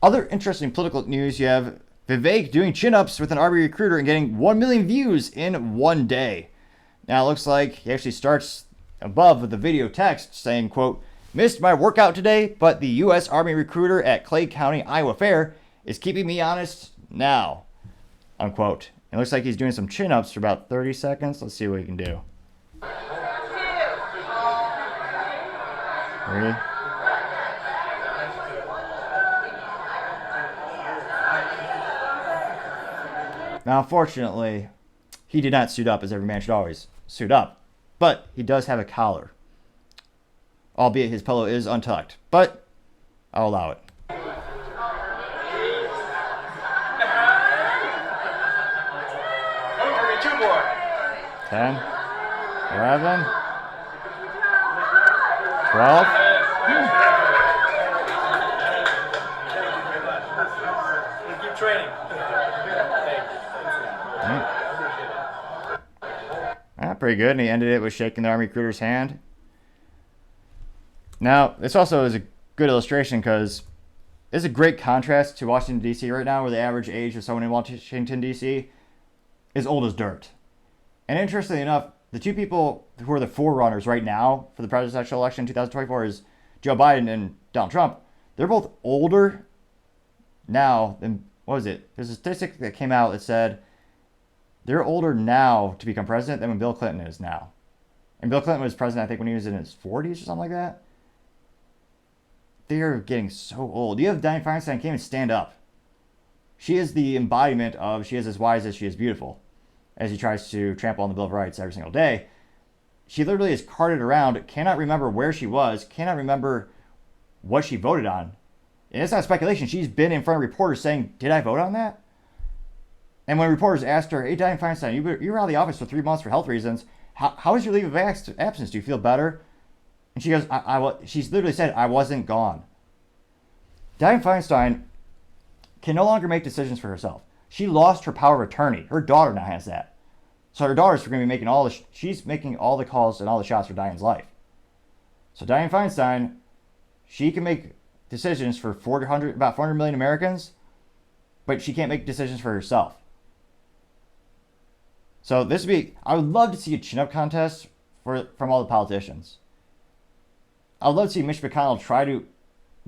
Other interesting political news, you have Vivek doing chin-ups with an Army recruiter and getting 1 million views in one day. Now it looks like he actually starts above with the video text saying, quote, "Missed my workout today, but the U.S. Army recruiter at Clay County, Iowa Fair is keeping me honest now," unquote. It looks like he's doing some chin-ups for about 30 seconds. Let's see what he can do. Ready? Now, unfortunately, he did not suit up, as every man should always suit up. But he does have a collar. Albeit his pillow is untucked. But I'll allow it. 10, 11, 12. Keep training. Pretty good. And he ended it with shaking the Army recruiter's hand. Now, this also is a good illustration because it's a great contrast to Washington, D.C. right now, where the average age of someone in Washington, D.C. is old as dirt. And interestingly enough, the two people who are the forerunners right now for the presidential election in 2024 is Joe Biden and Donald Trump. They're both older now than, what was it? There's a statistic that came out that said they're older now to become president than when Bill Clinton is now. And Bill Clinton was president, I think, when he was in his 40s or something like that. They are getting so old. You have Dianne Feinstein can't even stand up. She is the embodiment of she is as wise as she is beautiful, as he tries to trample on the Bill of Rights every single day. She literally is carted around, cannot remember where she was, cannot remember what she voted on. And it's not speculation. She's been in front of reporters saying, "Did I vote on that?" And when reporters asked her, "Hey, Dianne Feinstein, you were out of the office for 3 months for health reasons. How was your leave of absence? Do you feel better?" And she goes, she's literally said, "I wasn't gone." Dianne Feinstein can no longer make decisions for herself. She lost her power of attorney. Her daughter now has that. So her daughter's going to be making she's making all the calls and all the shots for Diane's life. So Dianne Feinstein, she can make decisions for about 400 million Americans, but she can't make decisions for herself. So I would love to see a chin-up contest from all the politicians. I would love to see Mitch McConnell try to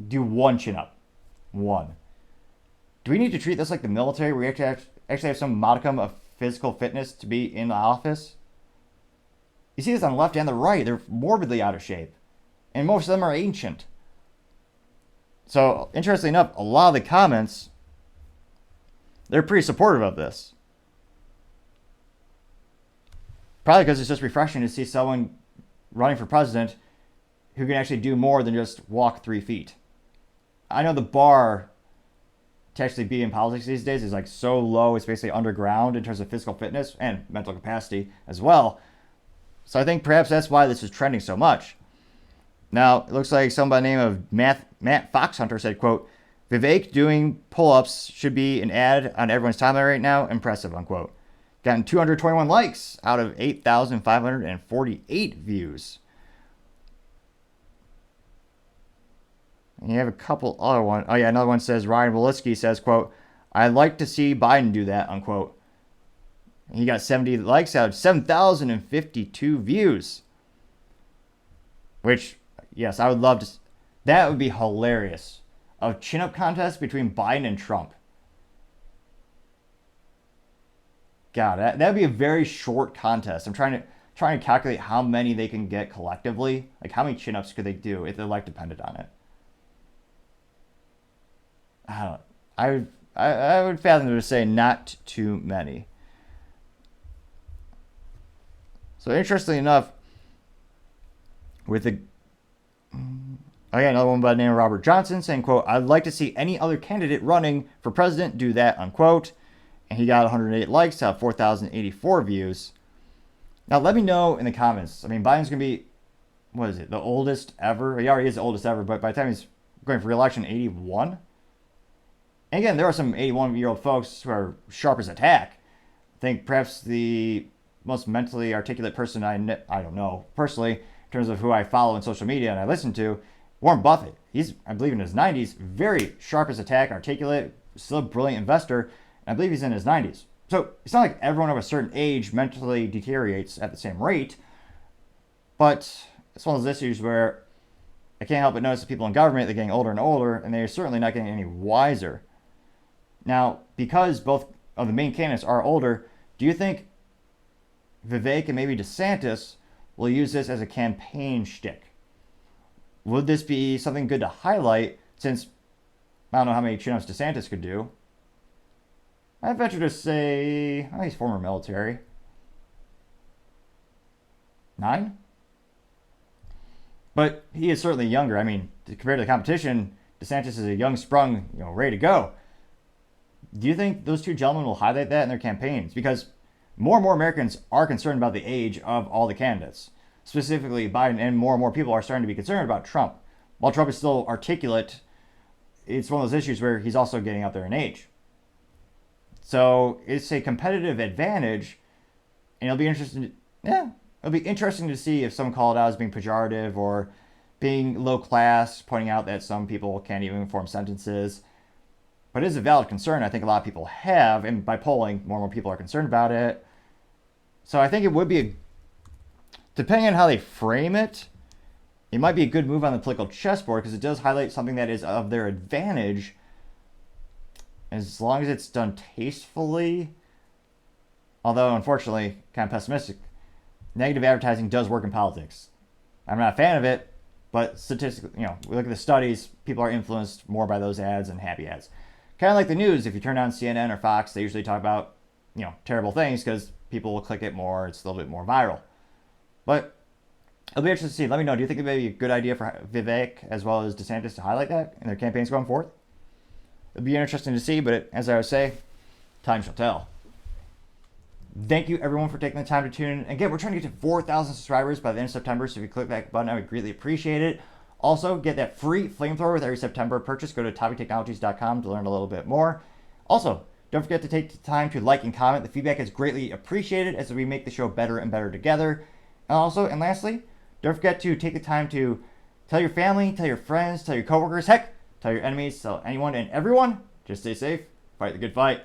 do one chin-up. One. Do we need to treat this like the military, where we actually have some modicum of physical fitness to be in the office? You see this on the left and the right. They're morbidly out of shape. And most of them are ancient. So, interestingly enough, a lot of the comments, they're pretty supportive of this. Probably because it's just refreshing to see someone running for president who can actually do more than just walk 3 feet. I know the bar to actually be in politics these days is like so low, it's basically underground in terms of physical fitness and mental capacity as well. So I think perhaps that's why this is trending so much. Now, it looks like someone by the name of Matt Foxhunter said, quote, "Vivek doing pull-ups should be an ad on everyone's timeline right now. Impressive," unquote. Gotten 221 likes out of 8,548 views. And you have a couple other ones. Oh yeah, another one says, Ryan Walitsky says, quote, "I'd like to see Biden do that," unquote. And he got 70 likes out of 7,052 views. Which, yes, I would love to. That would be hilarious. A chin-up contest between Biden and Trump. God, that would be a very short contest. I'm trying to calculate how many they can get collectively. Like, how many chin-ups could they do if their life depended on it? I would fathom to say not too many. So interestingly enough, another one by the name of Robert Johnson saying, quote, "I'd like to see any other candidate running for president do that," unquote. And he got 108 likes out of 4,084 views. Now let me know in the comments. I mean, Biden's going to be, what is it, the oldest ever? He already is the oldest ever, but by the time he's going for re-election, 81. And again, there are some 81-year-old folks who are sharp as a tack. I think perhaps the most mentally articulate person I don't know personally, in terms of who I follow on social media and I listen to, Warren Buffett, he's, I believe, in his 90s, very sharp as attack, articulate, still a brilliant investor, and I believe he's in his 90s. So it's not like everyone of a certain age mentally deteriorates at the same rate, but it's one of those issues where I can't help but notice that people in government, they're getting older and older, and they're certainly not getting any wiser. Now, because both of the main candidates are older, do you think Vivek and maybe DeSantis will use this as a campaign shtick? Would this be something good to highlight since I don't know how many chin-ups DeSantis could do? I venture to say he's former military. 9? But he is certainly younger. I mean, compared to the competition, DeSantis is a young sprung, ready to go. Do you think those two gentlemen will highlight that in their campaigns? Because more and more Americans are concerned about the age of all the candidates. Specifically Biden, and more people are starting to be concerned about Trump. While Trump is still articulate, it's one of those issues where he's also getting up there in age. So it's a competitive advantage, and it'll be interesting to see if someone called out as being pejorative or being low class, pointing out that some people can't even form sentences. But it is a valid concern I think a lot of people have, and by polling, more and more people are concerned about it. So I think it would be, depending on how they frame it, it might be a good move on the political chessboard because it does highlight something that is of their advantage, as long as it's done tastefully. Although, unfortunately, kind of pessimistic, negative advertising does work in politics. I'm not a fan of it, but statistically, we look at the studies, people are influenced more by those ads than happy ads. Kind of like the news, if you turn on CNN or Fox, they usually talk about, terrible things because people will click it more, it's a little bit more viral. But it'll be interesting to see. Let me know, do you think it may be a good idea for Vivek as well as DeSantis to highlight that in their campaigns going forward? It'll be interesting to see, but as I would say, time shall tell. Thank you, everyone, for taking the time to tune in. Again, we're trying to get to 4,000 subscribers by the end of September, so if you click that button, I would greatly appreciate it. Also, get that free flamethrower with every September purchase. Go to topictechnologies.com to learn a little bit more. Also, don't forget to take the time to like and comment. The feedback is greatly appreciated as we make the show better and better together. And lastly, don't forget to take the time to tell your family, tell your friends, tell your coworkers, heck, tell your enemies, tell anyone and everyone. Just stay safe, fight the good fight.